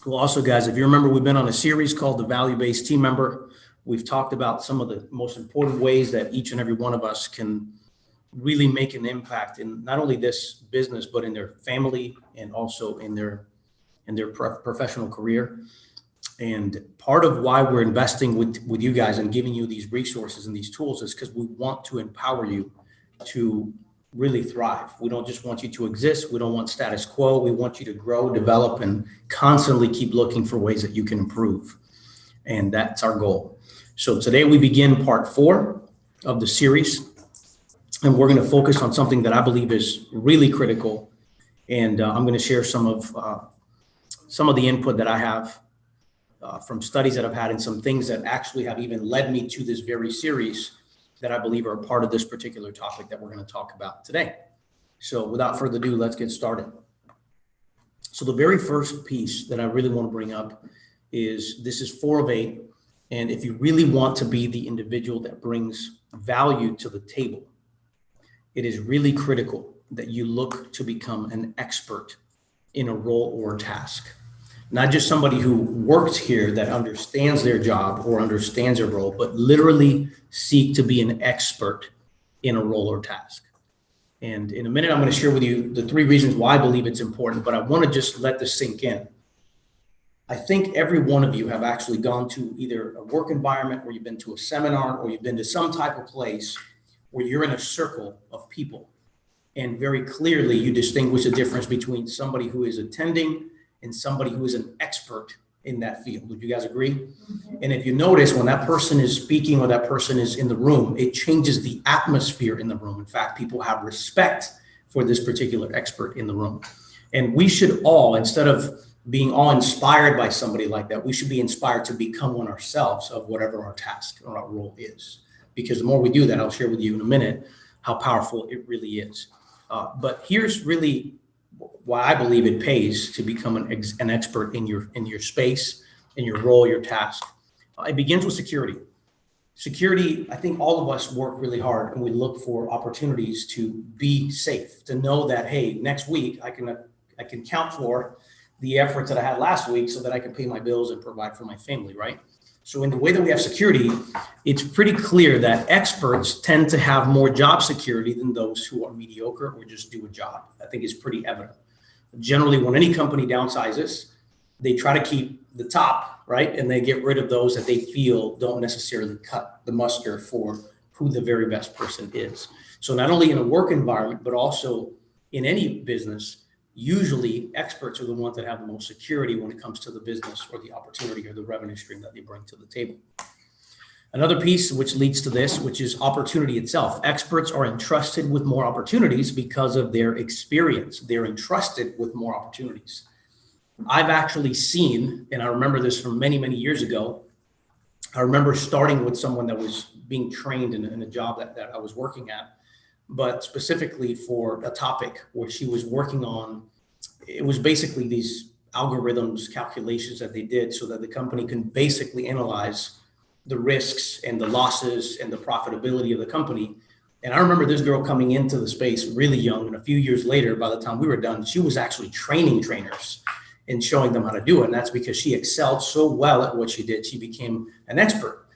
Well, also, guys, if you remember, we've been on a series called The Value-Based Team Member. We've talked about some of the most important ways that each and every one of us can really make an impact in not only this business, but in their family and also in their professional career. And part of why we're investing with you guys and giving you these resources and these tools is because we want to empower you to really thrive. We don't just want you to exist. We don't want status quo. We want you to grow, develop, and constantly keep looking for ways that you can improve. And that's our goal. So today we begin part 4 of the series, and we're going to focus on something that I believe is really critical. And I'm going to share some of the input that I have from studies that I've had and some things that actually have even led me to this very series that I believe are a part of this particular topic that we're going to talk about today. So without further ado, let's get started. So the very first piece that I really want to bring up is this is 4 of 8. And if you really want to be the individual that brings value to the table, it is really critical that you look to become an expert in a role or a task. Not just somebody who works here that understands their job or understands their role, but literally seek to be an expert in a role or task. And in a minute, I'm going to share with you the 3 reasons why I believe it's important, but I want to just let this sink in. I think every one of you have actually gone to either a work environment, or you've been to a seminar, or you've been to some type of place where you're in a circle of people. And very clearly, you distinguish the difference between somebody who is attending and somebody who is an expert in that field. Would you guys agree? Mm-hmm. And if you notice, when that person is speaking or that person is in the room, it changes the atmosphere in the room. In fact, people have respect for this particular expert in the room. And we should all, instead of being all inspired by somebody like that, we should be inspired to become one ourselves of whatever our task or our role is. Because the more we do that, I'll share with you in a minute how powerful it really is. But here's really why I believe it pays to become an expert in your space, in your role, your task. It begins with security. Security, I think all of us work really hard and we look for opportunities to be safe, to know that, hey, next week I can count for the efforts that I had last week so that I can pay my bills and provide for my family, right? So in the way that we have security, it's pretty clear that experts tend to have more job security than those who are mediocre or just do a job. I think it's pretty evident. Generally, when any company downsizes, they try to keep the top, right? And they get rid of those that they feel don't necessarily cut the mustard for who the very best person is. So not only in a work environment, but also in any business, usually experts are the ones that have the most security when it comes to the business or the opportunity or the revenue stream that they bring to the table. Another piece which leads to this, which is opportunity itself. Experts are entrusted with more opportunities because of their experience. They're entrusted with more opportunities. I've actually seen, and I remember this from many, many years ago, I remember starting with someone that was being trained in a job that I was working at, but specifically for a topic where she was working on, it was basically these algorithms, calculations that they did so that the company can basically analyze the risks and the losses and the profitability of the company. And I remember this girl coming into the space really young, and a few years later, by the time we were done, she was actually training trainers and showing them how to do it. And that's because she excelled so well at what she did. She became an expert.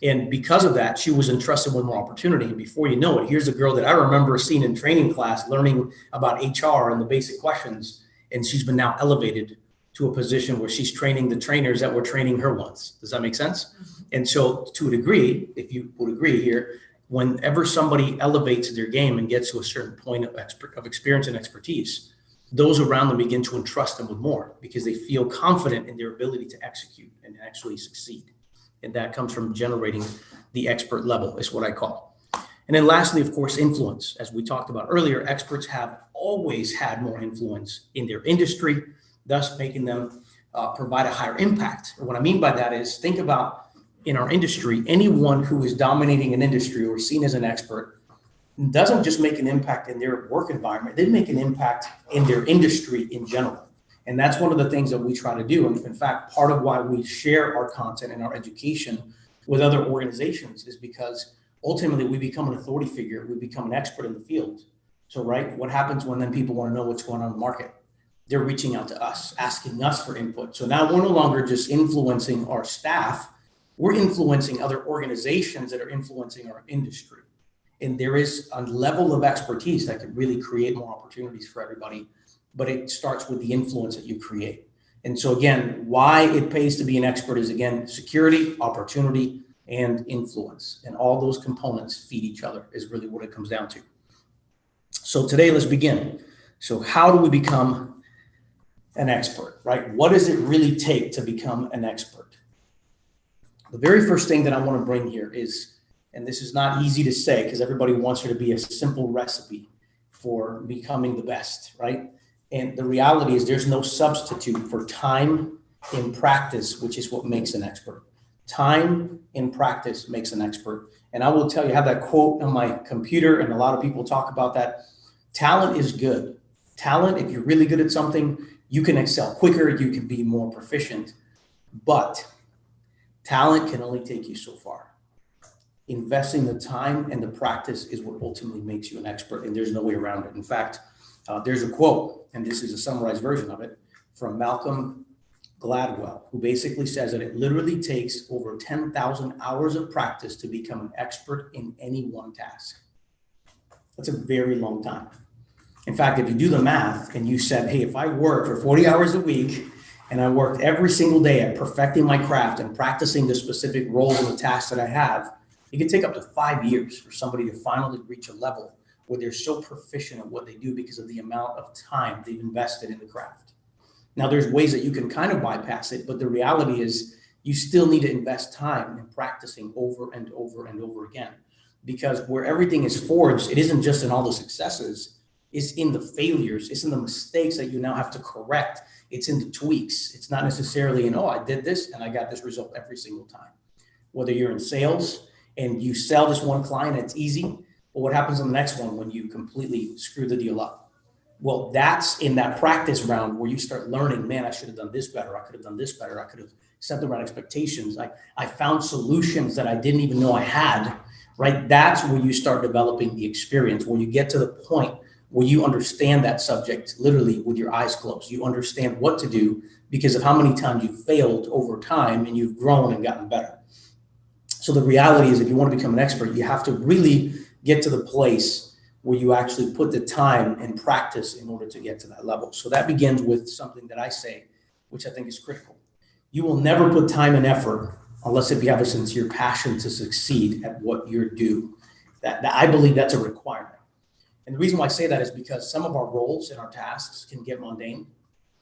And because of that, she was entrusted with more opportunity. And before you know it, here's a girl that I remember seeing in training class, learning about HR and the basic questions. And she's been now elevated to a position where she's training the trainers that were training her once. Does that make sense? Mm-hmm. And so to a degree, if you would agree here, whenever somebody elevates their game and gets to a certain point of experience and expertise, those around them begin to entrust them with more because they feel confident in their ability to execute and actually succeed. And that comes from generating the expert level, is what I call. And then lastly, of course, influence. As we talked about earlier, experts have always had more influence in their industry, thus making them provide a higher impact. And what I mean by that is, think about in our industry, anyone who is dominating an industry or seen as an expert doesn't just make an impact in their work environment, they make an impact in their industry in general. And that's one of the things that we try to do. And in fact, part of why we share our content and our education with other organizations is because ultimately we become an authority figure. We become an expert in the field. So, right, what happens when then people want to know what's going on in the market? they're reaching out to us, asking us for input. So now we're no longer just influencing our staff, we're influencing other organizations that are influencing our industry. And there is a level of expertise that could really create more opportunities for everybody, but it starts with the influence that you create. And so again, why it pays to be an expert is, again, security, opportunity, and influence. And all those components feed each other is really what it comes down to. So today, let's begin. So how do we become an expert, right? What does it really take to become an expert? The very first thing that I want to bring here is, and this is not easy to say because everybody wants there to be a simple recipe for becoming the best, right? And the reality is there's no substitute for time in practice, which is what makes an expert. Time in practice makes an expert. And I will tell you, I have that quote on my computer, and a lot of people talk about that. Talent is good. Talent, if you're really good at something, you can excel quicker, you can be more proficient, but talent can only take you so far. Investing the time and the practice is what ultimately makes you an expert, and there's no way around it. In fact, there's a quote, and this is a summarized version of it, from Malcolm Gladwell, who basically says that it literally takes over 10,000 hours of practice to become an expert in any one task. That's a very long time. In fact, if you do the math and you said, hey, if I worked for 40 hours a week and I worked every single day at perfecting my craft and practicing the specific role and the tasks that I have, it can take up to 5 years for somebody to finally reach a level where they're so proficient at what they do because of the amount of time they've invested in the craft. Now, there's ways that you can kind of bypass it, but the reality is you still need to invest time in practicing over and over and over again, because where everything is forged, it isn't just in all the successes, it's in the failures, it's in the mistakes that you now have to correct, it's in the tweaks. It's not necessarily in, oh, I did this and I got this result every single time. Whether you're in sales and you sell this one client, it's easy, but what happens on the next one when you completely screw the deal up? Well, that's in that practice round where you start learning, man, I should have done this better. I could have done this better. I could have set the right expectations. I found solutions that I didn't even know I had, right? That's where you start developing the experience, where you get to the point where you understand that subject literally with your eyes closed. You understand what to do because of how many times you've failed over time and you've grown and gotten better. So the reality is, if you want to become an expert, you have to really get to the place where you actually put the time and practice in order to get to that level. So that begins with something that I say, which I think is critical. You will never put time and effort unless if you have a sincere passion to succeed at what you're doing. That I believe that's a requirement. And the reason why I say that is because some of our roles and our tasks can get mundane.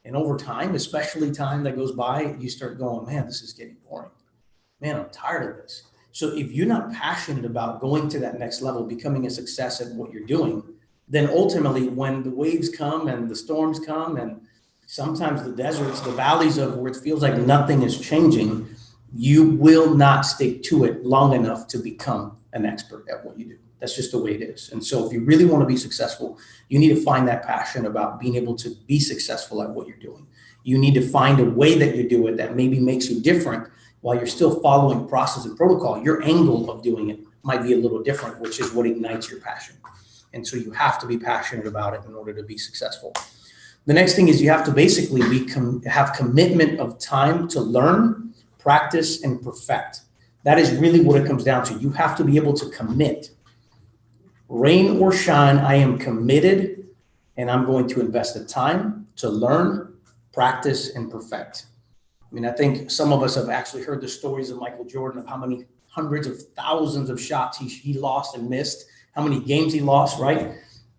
And over time, especially time that goes by, you start going, man, this is getting boring. Man, I'm tired of this. So if you're not passionate about going to that next level, becoming a success at what you're doing, then ultimately when the waves come and the storms come and sometimes the deserts, the valleys of where it feels like nothing is changing, you will not stick to it long enough to become an expert at what you do. That's just the way it is. And so if you really want to be successful, you need to find that passion about being able to be successful at what you're doing. You need to find a way that you do it that maybe makes you different while you're still following process and protocol. Your angle of doing it might be a little different, which is what ignites your passion. And so you have to be passionate about it in order to be successful. The next thing is you have to basically have commitment of time to learn, practice, and perfect. That is really what it comes down to. You have to be able to commit. Rain or shine, I am committed, and I'm going to invest the time to learn, practice, and perfect. I mean, I think some of us have actually heard the stories of Michael Jordan, of how many hundreds of thousands of shots he lost and missed, how many games he lost, right?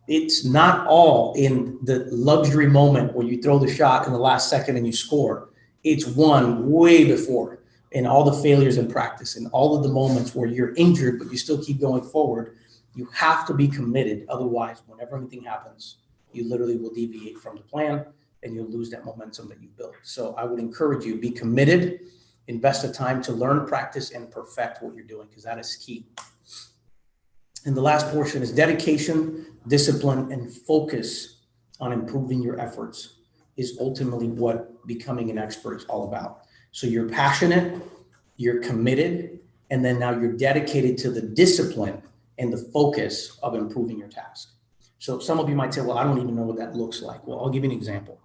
It's not all in the luxury moment where you throw the shot in the last second and you score. It's won way before, in all the failures in practice and all of the moments where you're injured, but you still keep going forward. You have to be committed. Otherwise, whenever anything happens, you literally will deviate from the plan and you'll lose that momentum that you built. So I would encourage you, be committed, invest the time to learn, practice, and perfect what you're doing, because that is key. And the last portion is dedication, discipline, and focus on improving your efforts is ultimately what becoming an expert is all about. So you're passionate, you're committed, and then now you're dedicated to the discipline and the focus of improving your task. So some of you might say, well, I don't even know what that looks like. Well, I'll give you an example.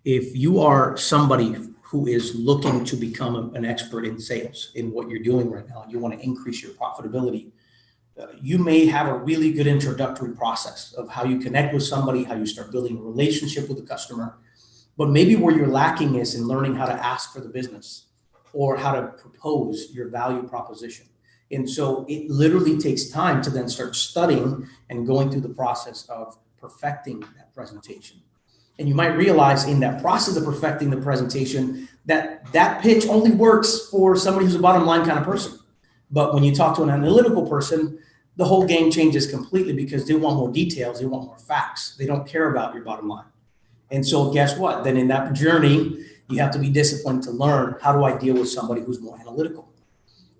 If you are somebody who is looking to become an expert in sales in what you're doing right now, you want to increase your profitability, you may have a really good introductory process of how you connect with somebody, how you start building a relationship with the customer. But maybe where you're lacking is in learning how to ask for the business or how to propose your value proposition. And so it literally takes time to then start studying and going through the process of perfecting that presentation. And you might realize in that process of perfecting the presentation that that pitch only works for somebody who's a bottom line kind of person. But when you talk to an analytical person, the whole game changes completely because they want more details, they want more facts. They don't care about your bottom line. And so guess what? Then in that journey, you have to be disciplined to learn, how do I deal with somebody who's more analytical,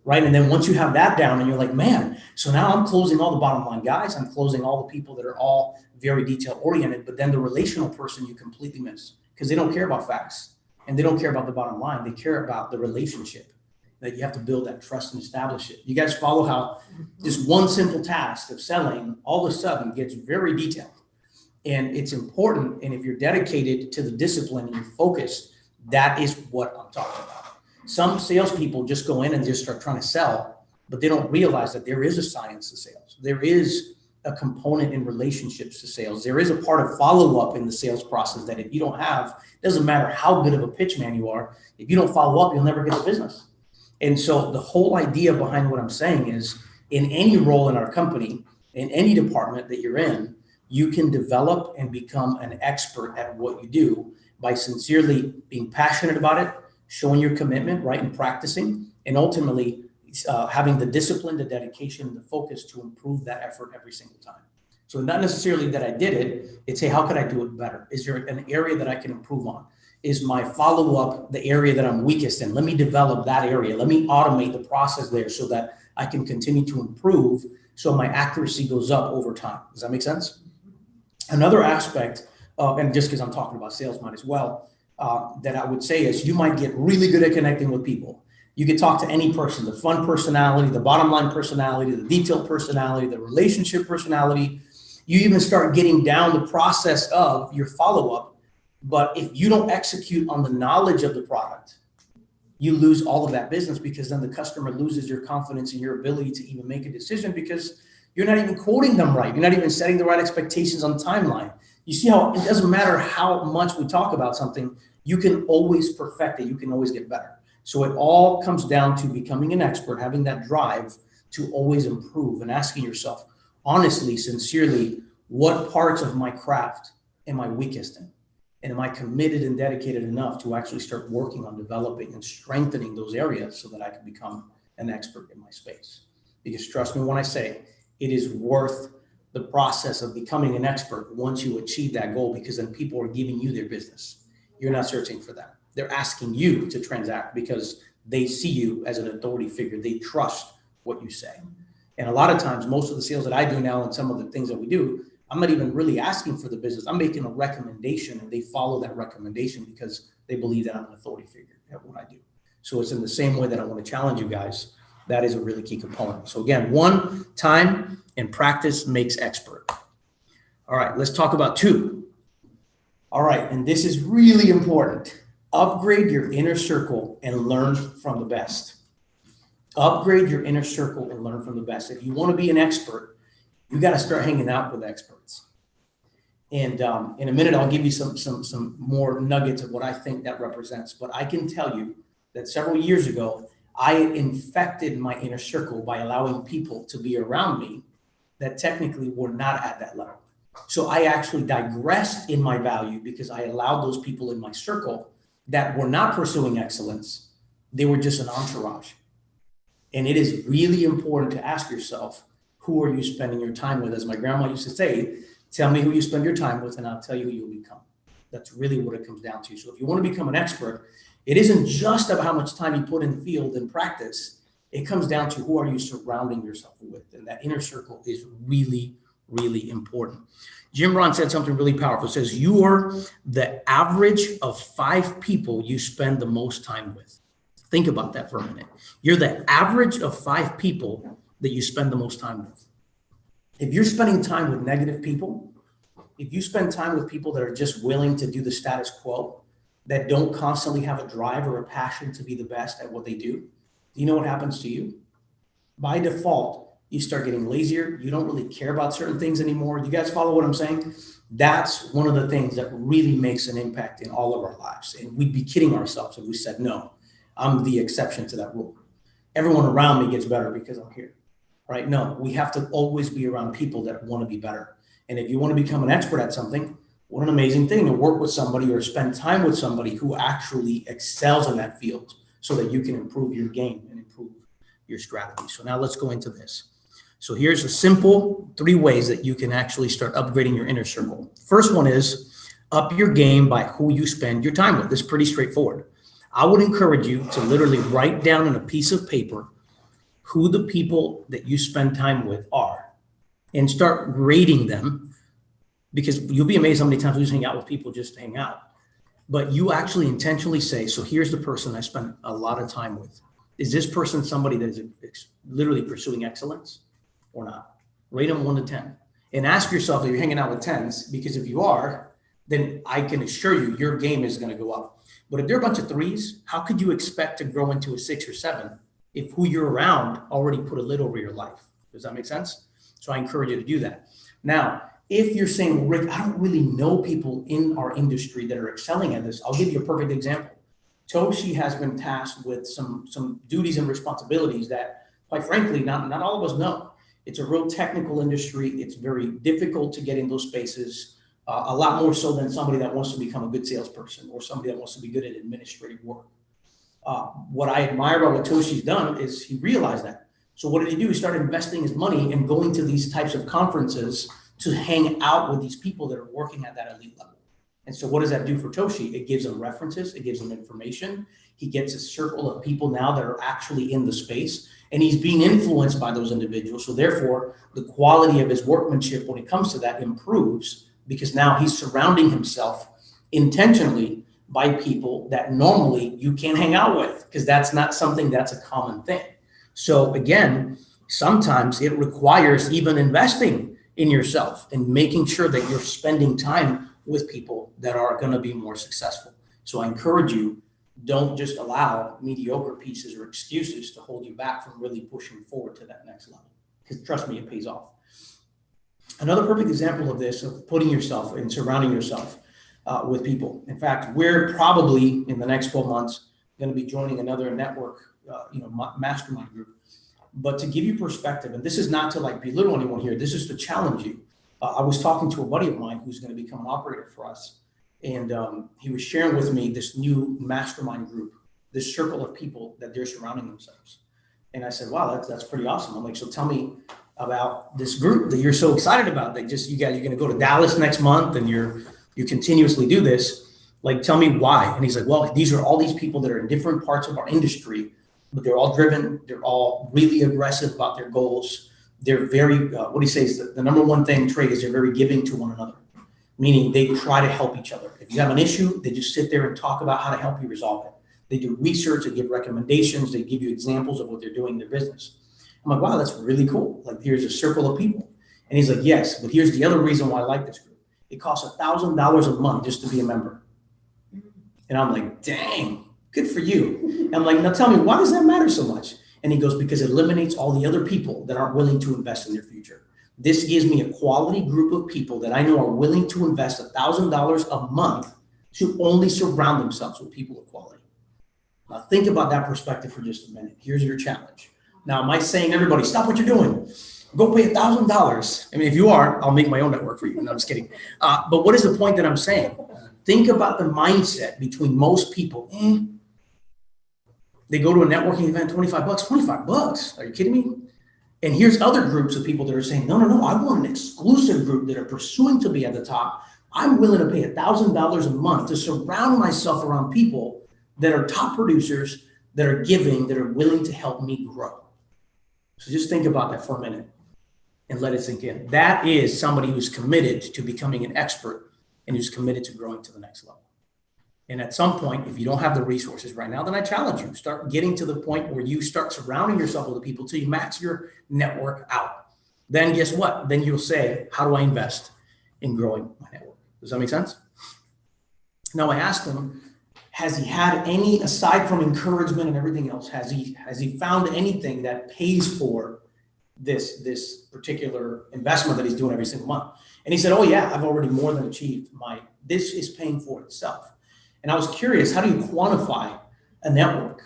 right? And then once you have that down and you're like, man, so now I'm closing all the bottom line guys, I'm closing all the people that are all very detail oriented, but then the relational person you completely miss because they don't care about facts and they don't care about the bottom line. They care about the relationship that you have to build that trust and establish it. You guys follow how just one simple task of selling all of a sudden gets very detailed. And it's important. And if you're dedicated to the discipline and you're focused, that is what I'm talking about. Some salespeople just go in and just start trying to sell, but they don't realize that there is a science to sales. There is a component in relationships to sales. There is a part of follow-up in the sales process that if you don't have, it doesn't matter how good of a pitch man you are, if you don't follow up, you'll never get the business. And so the whole idea behind what I'm saying is in any role in our company, in any department that you're in, you can develop and become an expert at what you do by sincerely being passionate about it, showing your commitment, right, and practicing, and ultimately having the discipline, the dedication, and the focus to improve that effort every single time. So not necessarily that I did it, it's, hey, how could I do it better? Is there an area that I can improve on? Is my follow-up the area that I'm weakest in? Let me develop that area. Let me automate the process there so that I can continue to improve so my accuracy goes up over time. Does that make sense? Another aspect, and just because I'm talking about sales mind as well, that I would say is you might get really good at connecting with people. You can talk to any person, the fun personality, the bottom line personality, the detailed personality, the relationship personality. You even start getting down the process of your follow-up. But if you don't execute on the knowledge of the product, you lose all of that business because then the customer loses your confidence in your ability to even make a decision because you're not even quoting them right. You're not even setting the right expectations on timeline. You see how it doesn't matter how much we talk about something, you can always perfect it. You can always get better. So it all comes down to becoming an expert, having that drive to always improve and asking yourself, honestly, sincerely, what parts of my craft am I weakest in? And am I committed and dedicated enough to actually start working on developing and strengthening those areas so that I can become an expert in my space? Because trust me when I say it is worth the process of becoming an expert once you achieve that goal, because then people are giving you their business. You're not searching for that. They're asking you to transact because they see you as an authority figure. They trust what you say. And a lot of times, most of the sales that I do now and some of the things that we do, I'm not even really asking for the business. I'm making a recommendation and they follow that recommendation because they believe that I'm an authority figure at what I do. So it's in the same way that I want to challenge you guys. That is a really key component. So again, 1, time and practice makes expert. All right, let's talk about 2. All right, and this is really important. Upgrade your inner circle and learn from the best. Upgrade your inner circle and learn from the best. If you want to be an expert, you got to start hanging out with experts. And in a minute, I'll give you some more nuggets of what I think that represents. But I can tell you that several years ago, I infected my inner circle by allowing people to be around me that technically were not at that level. So I actually digressed in my value because I allowed those people in my circle that were not pursuing excellence. They were just an entourage. And it is really important to ask yourself, who are you spending your time with? As my grandma used to say, tell me who you spend your time with and I'll tell you who you'll become. That's really what it comes down to. So if you want to become an expert, it isn't just about how much time you put in the field and practice. It comes down to who are you surrounding yourself with. And that inner circle is really, really important. Jim Rohn said something really powerful. It says, you are the average of 5 people you spend the most time with. Think about that for a minute. You're the average of 5 people that you spend the most time with. If you're spending time with negative people, if you spend time with people that are just willing to do the status quo, that don't constantly have a drive or a passion to be the best at what they do, do you know what happens to you? By default, you start getting lazier. You don't really care about certain things anymore. You guys follow what I'm saying? That's one of the things that really makes an impact in all of our lives. And we'd be kidding ourselves if we said, no, I'm the exception to that rule. Everyone around me gets better because I'm here, right? No, we have to always be around people that want to be better. And if you want to become an expert at something, what an amazing thing to work with somebody or spend time with somebody who actually excels in that field so that you can improve your game and improve your strategy. So now let's go into this. So here's a simple 3 ways that you can actually start upgrading your inner circle. First one is up your game by who you spend your time with. This is pretty straightforward. I would encourage you to literally write down on a piece of paper who the people that you spend time with are and start rating them, because you'll be amazed how many times we just hang out with people just to hang out. But you actually intentionally say, so here's the person I spend a lot of time with. Is this person somebody that is literally pursuing excellence or not? Rate them 1 to 10 and ask yourself if you're hanging out with 10s, because if you are, then I can assure you your game is going to go up. But if they're a bunch of 3s, how could you expect to grow into a 6 or 7 if who you're around already put a lid over your life? Does that make sense? So I encourage you to do that. Now, if you're saying, well, Rick, I don't really know people in our industry that are excelling at this, I'll give you a perfect example. Toshi has been tasked with some duties and responsibilities that, quite frankly, not all of us know. It's a real technical industry. It's very difficult to get in those spaces, a lot more so than somebody that wants to become a good salesperson or somebody that wants to be good at administrative work. What I admire about what Toshi's done is he realized that. So what did he do? He started investing his money and going to these types of conferences to hang out with these people that are working at that elite level. And so what does that do for Toshi? It gives him references. It gives him information. He gets a circle of people now that are actually in the space, and he's being influenced by those individuals. So therefore, the quality of his workmanship when it comes to that improves, because now he's surrounding himself intentionally by people that normally you can't hang out with, because that's not something that's a common thing. So again, sometimes it requires even investing in yourself and making sure that you're spending time with people that are going to be more successful. So I encourage you, don't just allow mediocre pieces or excuses to hold you back from really pushing forward to that next level. Because trust me, it pays off. Another perfect example of this, of putting yourself and surrounding yourself with people. In fact, we're probably in the next 12 months going to be joining another network, mastermind group. But to give you perspective, and this is not to like belittle anyone here, this is to challenge you. I was talking to a buddy of mine who's going to become an operator for us. And he was sharing with me this new mastermind group, this circle of people that they're surrounding themselves. And I said, wow, that's pretty awesome. I'm like, so tell me about this group that you're so excited about. That just, you guys, you're going to go to Dallas next month and you continuously do this. Like, tell me why. And he's like, well, these are all these people that are in different parts of our industry, but they're all driven. They're all really aggressive about their goals. They're very, what he says, the number one trait is they're very giving to one another, meaning they try to help each other. If you have an issue, they just sit there and talk about how to help you resolve it. They do research, they give recommendations, they give you examples of what they're doing in their business. I'm like, wow, that's really cool. Like, here's a circle of people. And he's like, yes, but here's the other reason why I like this group. It costs $1,000 a month just to be a member. And I'm like, dang, good for you. And I'm like, now tell me, why does that matter so much? And he goes, because it eliminates all the other people that aren't willing to invest in their future. This gives me a quality group of people that I know are willing to invest $1,000 a month to only surround themselves with people of quality. Now think about that perspective for just a minute. Here's your challenge. Now, am I saying everybody, stop what you're doing? Go pay $1,000. I mean, if you are, I'll make my own network for you. No, I'm just kidding. But what is the point that I'm saying? Think about the mindset between most people. They go to a networking event, $25. Are you kidding me? And here's other groups of people that are saying, no, I want an exclusive group that are pursuing to be at the top. I'm willing to pay $1,000 a month to surround myself around people that are top producers, that are giving, that are willing to help me grow. So just think about that for a minute and let it sink in. That is somebody who's committed to becoming an expert and who's committed to growing to the next level. And at some point, if you don't have the resources right now, then I challenge you, start getting to the point where you start surrounding yourself with the people till you max your network out. Then guess what? Then you'll say, how do I invest in growing my network? Does that make sense? Now I asked him, has he had any, aside from encouragement and everything else, has he found anything that pays for this particular investment that he's doing every single month? And he said, oh yeah, I've already more than achieved this is paying for itself. And I was curious, how do you quantify a network?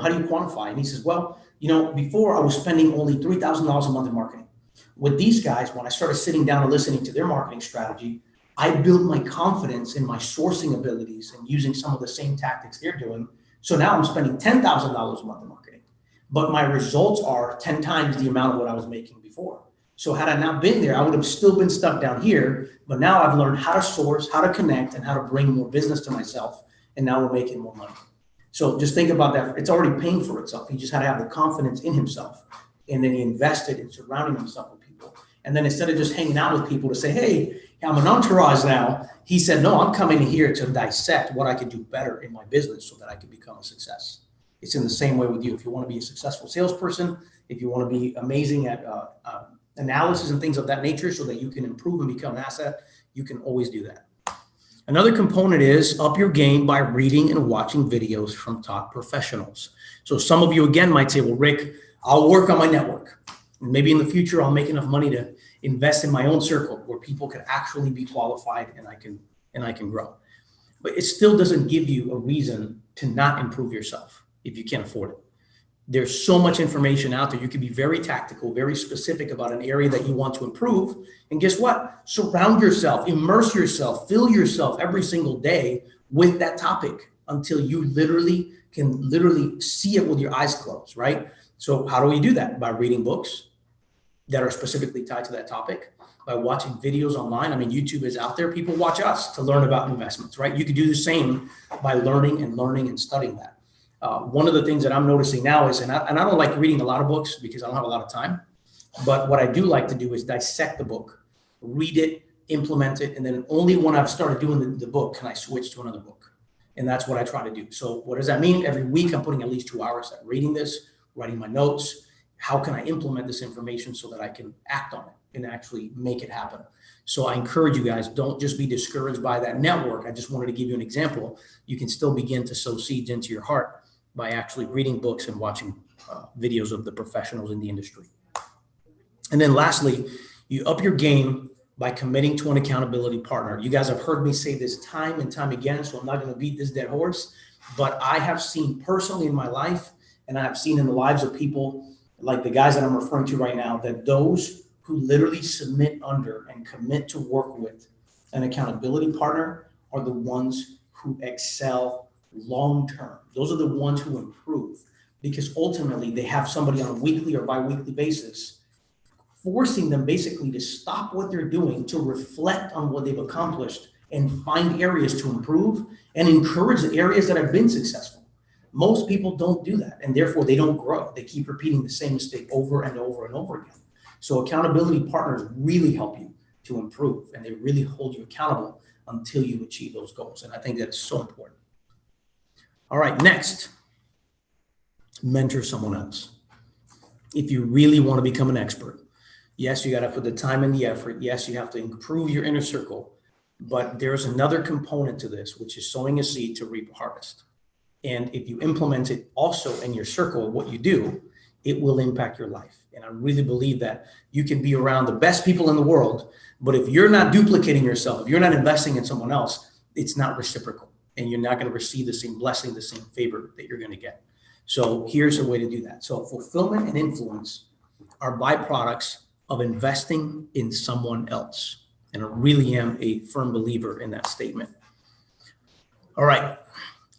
How do you quantify? And he says, well, before I was spending only $3,000 a month in marketing. With these guys, when I started sitting down and listening to their marketing strategy, I built my confidence in my sourcing abilities and using some of the same tactics they're doing. So now I'm spending $10,000 a month in marketing, but my results are 10 times the amount of what I was making before. So had I not been there, I would have still been stuck down here, but now I've learned how to source, how to connect, and how to bring more business to myself. And now we're making more money. So just think about that. It's already paying for itself. He just had to have the confidence in himself. And then he invested in surrounding himself with people. And then instead of just hanging out with people to say, hey, I'm an entourage now, he said, no, I'm coming here to dissect what I could do better in my business so that I could become a success. It's in the same way with you. If you want to be a successful salesperson, if you want to be amazing at analysis and things of that nature so that you can improve and become an asset, you can always do that. Another component is up your game by reading and watching videos from top professionals. So some of you, again, might say, well, Rick, I'll work on my network. And maybe in the future, I'll make enough money to invest in my own circle where people can actually be qualified and I can grow. But it still doesn't give you a reason to not improve yourself if you can't afford it. There's so much information out there. You can be very tactical, very specific about an area that you want to improve. And guess what? Surround yourself, immerse yourself, fill yourself every single day with that topic until you can see it with your eyes closed, right? So how do we do that? By reading books that are specifically tied to that topic, by watching videos online. I mean, YouTube is out there. People watch us to learn about investments, right? You could do the same by learning and studying that. One of the things that I'm noticing now is, and I don't like reading a lot of books because I don't have a lot of time, but what I do like to do is dissect the book, read it, implement it, and then only when I've started doing the book can I switch to another book. And that's what I try to do. So what does that mean? Every week I'm putting at least 2 hours at reading this, writing my notes. How can I implement this information so that I can act on it and actually make it happen? So I encourage you guys, don't just be discouraged by that network. I just wanted to give you an example. You can still begin to sow seeds into your heart by actually reading books and watching videos of the professionals in the industry. And then lastly, you up your game by committing to an accountability partner. You guys have heard me say this time and time again, so I'm not going to beat this dead horse, but I have seen personally in my life, and I have seen in the lives of people like the guys that I'm referring to right now, that those who literally submit under and commit to work with an accountability partner are the ones who excel long-term. Those are the ones who improve because ultimately they have somebody on a weekly or bi-weekly basis forcing them basically to stop what they're doing, to reflect on what they've accomplished and find areas to improve and encourage the areas that have been successful. Most people don't do that, and therefore they don't grow. They keep repeating the same mistake over and over and over again. So accountability partners really help you to improve, and they really hold you accountable until you achieve those goals. And I think that's so important. All right, next, mentor someone else. If you really want to become an expert, yes, you got to put the time and the effort. Yes, you have to improve your inner circle, but there's another component to this, which is sowing a seed to reap a harvest. And if you implement it also in your circle, what you do, it will impact your life. And I really believe that you can be around the best people in the world, but if you're not duplicating yourself, if you're not investing in someone else, it's not reciprocal. And you're not going to receive the same blessing, the same favor that you're going to get. So here's a way to do that. So fulfillment and influence are byproducts of investing in someone else. And I really am a firm believer in that statement. All right.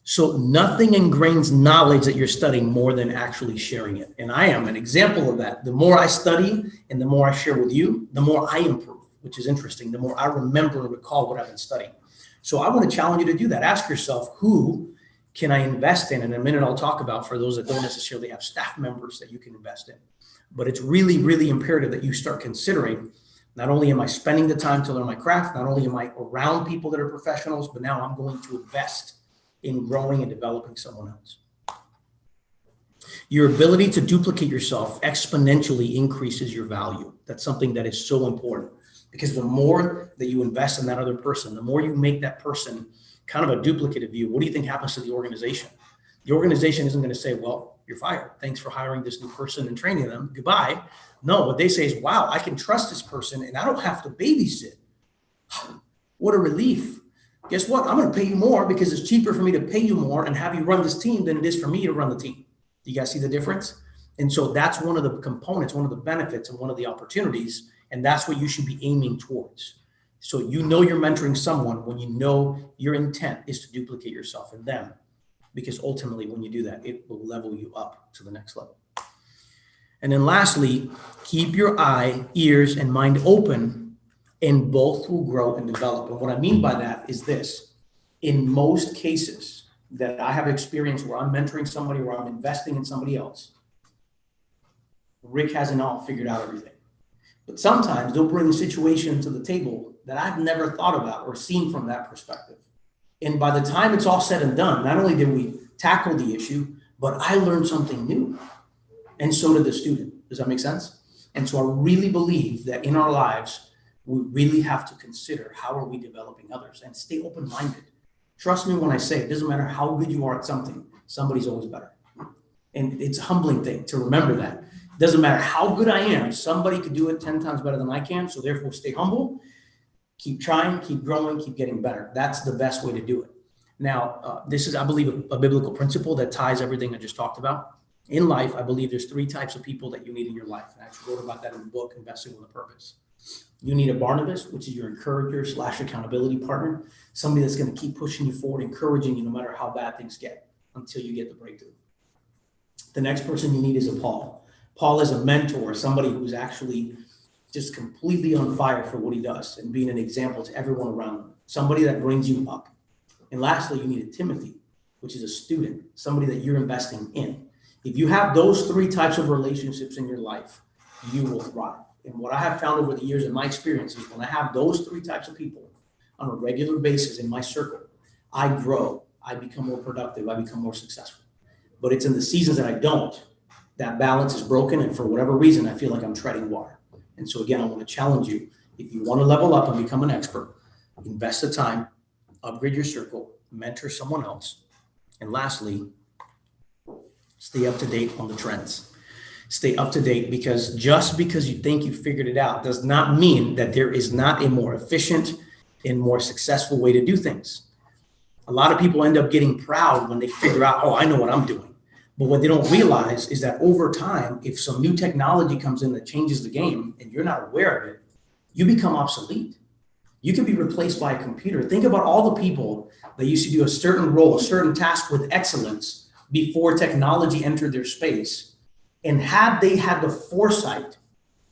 So nothing ingrains knowledge that you're studying more than actually sharing it. And I am an example of that. The more I study and the more I share with you, the more I improve, which is interesting. The more I remember and recall what I've been studying. So I want to challenge you to do that. Ask yourself, who can I invest in? And in a minute, I'll talk about for those that don't necessarily have staff members that you can invest in. But it's really, really imperative that you start considering, not only am I spending the time to learn my craft, not only am I around people that are professionals, but now I'm going to invest in growing and developing someone else. Your ability to duplicate yourself exponentially increases your value. That's something that is so important because the more that you invest in that other person, the more you make that person kind of a duplicative view, what do you think happens to the organization? The organization isn't going to say, well, you're fired. Thanks for hiring this new person and training them. Goodbye. No, what they say is, wow, I can trust this person and I don't have to babysit. What a relief. Guess what? I'm going to pay you more because it's cheaper for me to pay you more and have you run this team than it is for me to run the team. Do you guys see the difference? And so that's one of the components, one of the benefits, and one of the opportunities. And that's what you should be aiming towards. So you know you're mentoring someone when you know your intent is to duplicate yourself in them, because ultimately when you do that, it will level you up to the next level. And then lastly, keep your eye, ears, and mind open, and both will grow and develop. And what I mean by that is this: in most cases that I have experienced where I'm mentoring somebody, where I'm investing in somebody else, Rick hasn't all figured out everything. But sometimes they'll bring a situation to the table that I've never thought about or seen from that perspective. And by the time it's all said and done, not only did we tackle the issue, but I learned something new. And so did the student. Does that make sense? And so I really believe that in our lives, we really have to consider how are we developing others and stay open-minded. Trust me when I say it doesn't matter how good you are at something, somebody's always better. And it's a humbling thing to remember that. It doesn't matter how good I am, somebody could do it 10 times better than I can. So therefore stay humble, keep trying, keep growing, keep getting better. That's the best way to do it. Now, this is, I believe, a biblical principle that ties everything I just talked about. In life, I believe there's 3 types of people that you need in your life. And I actually wrote about that in the book, Investing with a Purpose. You need a Barnabas, which is your encourager / accountability partner, somebody that's going to keep pushing you forward, encouraging you no matter how bad things get until you get the breakthrough. The next person you need is a Paul. Paul is a mentor, somebody who's actually just completely on fire for what he does and being an example to everyone around him, somebody that brings you up. And lastly, you need a Timothy, which is a student, somebody that you're investing in. If you have those 3 types of relationships in your life, you will thrive. And what I have found over the years in my experience is when I have those 3 types of people on a regular basis in my circle, I grow, I become more productive, I become more successful. But it's in the seasons that I don't, that balance is broken, and for whatever reason, I feel like I'm treading water. And so again, I want to challenge you, if you want to level up and become an expert, invest the time, upgrade your circle, mentor someone else, and lastly, stay up to date on the trends. Stay up to date, because just because you think you figured it out does not mean that there is not a more efficient and more successful way to do things. A lot of people end up getting proud when they figure out, oh, I know what I'm doing. But what they don't realize is that over time, if some new technology comes in that changes the game and you're not aware of it, you become obsolete. You can be replaced by a computer. Think about all the people that used to do a certain role, a certain task with excellence before technology entered their space. And had they had the foresight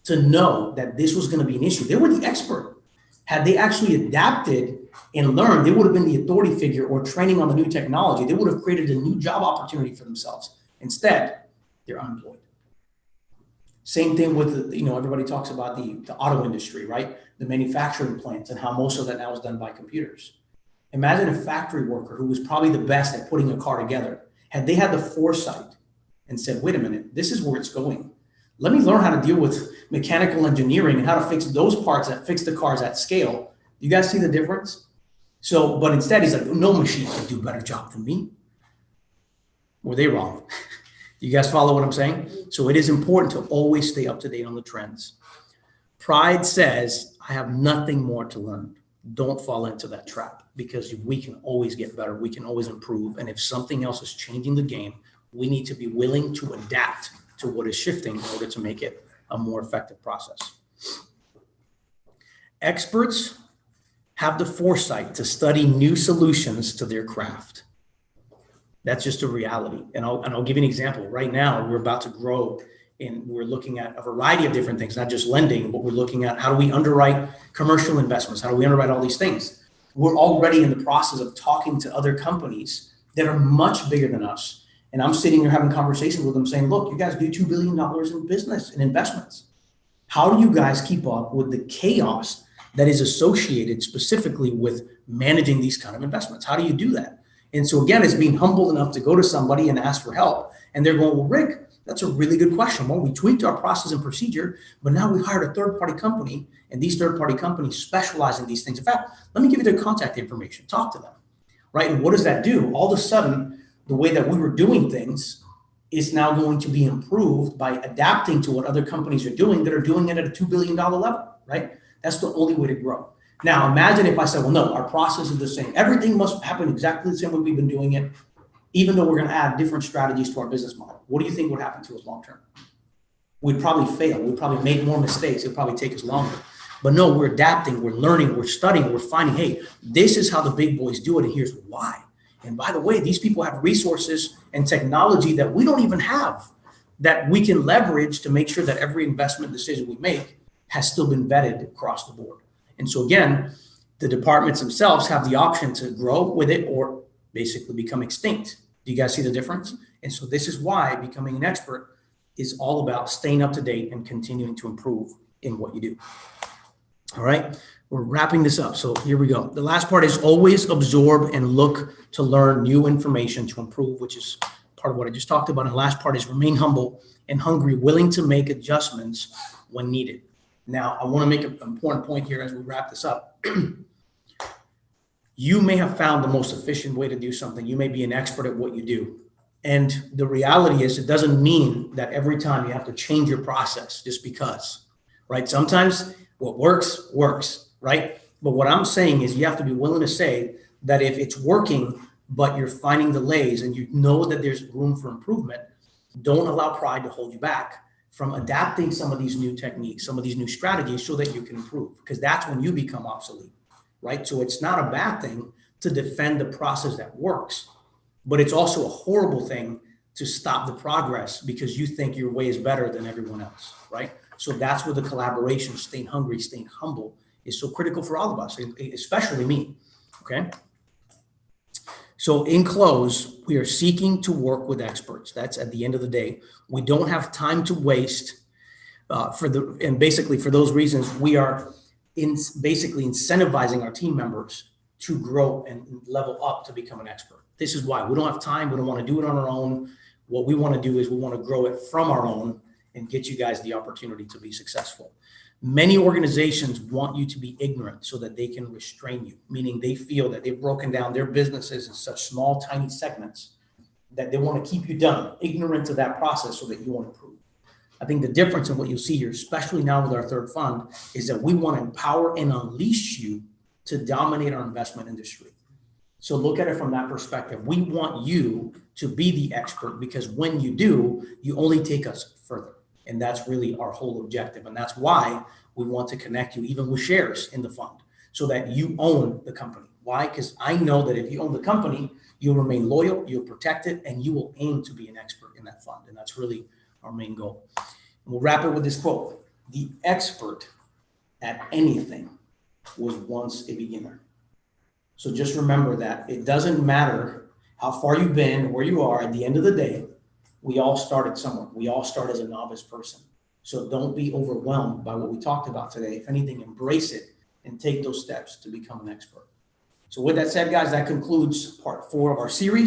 to know that this was going to be an issue, they were the expert. Had they actually adapted and learned, they would have been the authority figure or training on the new technology. They would have created a new job opportunity for themselves. Instead, they're unemployed. Same thing with, everybody talks about the auto industry, right? The manufacturing plants and how most of that now is done by computers. Imagine a factory worker who was probably the best at putting a car together. Had they had the foresight and said, wait a minute, this is where it's going. Let me learn how to deal with mechanical engineering and how to fix those parts that fix the cars at scale. You guys see the difference? So, but instead he's like, no machine can do a better job than me. Were they wrong? You guys follow what I'm saying? So it is important to always stay up to date on the trends. Pride says, I have nothing more to learn. Don't fall into that trap, because we can always get better. We can always improve. And if something else is changing the game, we need to be willing to adapt to what is shifting in order to make it a more effective process. Experts have the foresight to study new solutions to their craft. That's just a reality. And I'll give you an example. Right now, we're about to grow, and we're looking at a variety of different things, not just lending, but we're looking at how do we underwrite commercial investments? How do we underwrite all these things? We're already in the process of talking to other companies that are much bigger than us. And I'm sitting here having conversations with them saying, look, you guys do $2 billion in business and investments. How do you guys keep up with the chaos that is associated specifically with managing these kind of investments? How do you do that? And so again, it's being humble enough to go to somebody and ask for help. And they're going, well, Rick, that's a really good question. Well, we tweaked our process and procedure, but now we've hired a third-party company, and these third-party companies specialize in these things. In fact, let me give you their contact information. Talk to them. right? And what does that do? All of a sudden, the way that we were doing things is now going to be improved by adapting to what other companies are doing that are doing it at a $2 billion level, right? That's the only way to grow. Now, imagine if I said, well, no, our process is the same. Everything must happen exactly the same way we've been doing it, even though we're going to add different strategies to our business model. What do you think would happen to us long term? We'd probably fail. We'd probably make more mistakes. It'd probably take us longer. But no, we're adapting, we're learning, we're studying, we're finding, hey, this is how the big boys do it, and here's why. And by the way, these people have resources and technology that we don't even have that we can leverage to make sure that every investment decision we make has still been vetted across the board. And so again, the departments themselves have the option to grow with it or basically become extinct. Do you guys see the difference? And so this is why becoming an expert is all about staying up to date and continuing to improve in what you do. All right, we're wrapping this up. So here we go. The last part is always absorb and look to learn new information to improve, which is part of what I just talked about. And the last part is remain humble and hungry, willing to make adjustments when needed. Now, I want to make an important point here as we wrap this up. You may have found the most efficient way to do something. You may be an expert at what you do. And the reality is it doesn't mean that every time you have to change your process just because, right? Sometimes what works, works, right? But what I'm saying is you have to be willing to say that if it's working, but you're finding delays and you know that there's room for improvement, don't allow pride to hold you back from adapting some of these new techniques, some of these new strategies so that you can improve, because that's when you become obsolete, right? So it's not a bad thing to defend the process that works, but it's also a horrible thing to stop the progress because you think your way is better than everyone else, right? So that's where the collaboration, staying hungry, staying humble is so critical for all of us, especially me, okay? So in close, we are seeking to work with experts. That's at the end of the day. We don't have time to waste and basically for those reasons, we are basically incentivizing our team members to grow and level up to become an expert. This is why we don't have time. We don't want to do it on our own. What we want to do is we want to grow it from our own and get you guys the opportunity to be successful. Many organizations want you to be ignorant so that they can restrain you, meaning they feel that they've broken down their businesses in such small, tiny segments that they want to keep you dumb, ignorant to that process so that you won't improve. I think the difference in what you'll see here, especially now with our third fund, is that we want to empower and unleash you to dominate our investment industry. So look at it from that perspective. We want you to be the expert because when you do, you only take us further. And that's really our whole objective. And that's why we want to connect you even with shares in the fund so that you own the company. Why? Because I know that if you own the company, you'll remain loyal, you'll protect it, and you will aim to be an expert in that fund. And that's really our main goal. And we'll wrap it with this quote. The expert at anything was once a beginner. So just remember that it doesn't matter how far you've been, where you are, at the end of the day, we all started somewhere. We all start as a novice person. So don't be overwhelmed by what we talked about today. If anything, embrace it and take those steps to become an expert. So with that said, guys, that concludes part 4 of our series.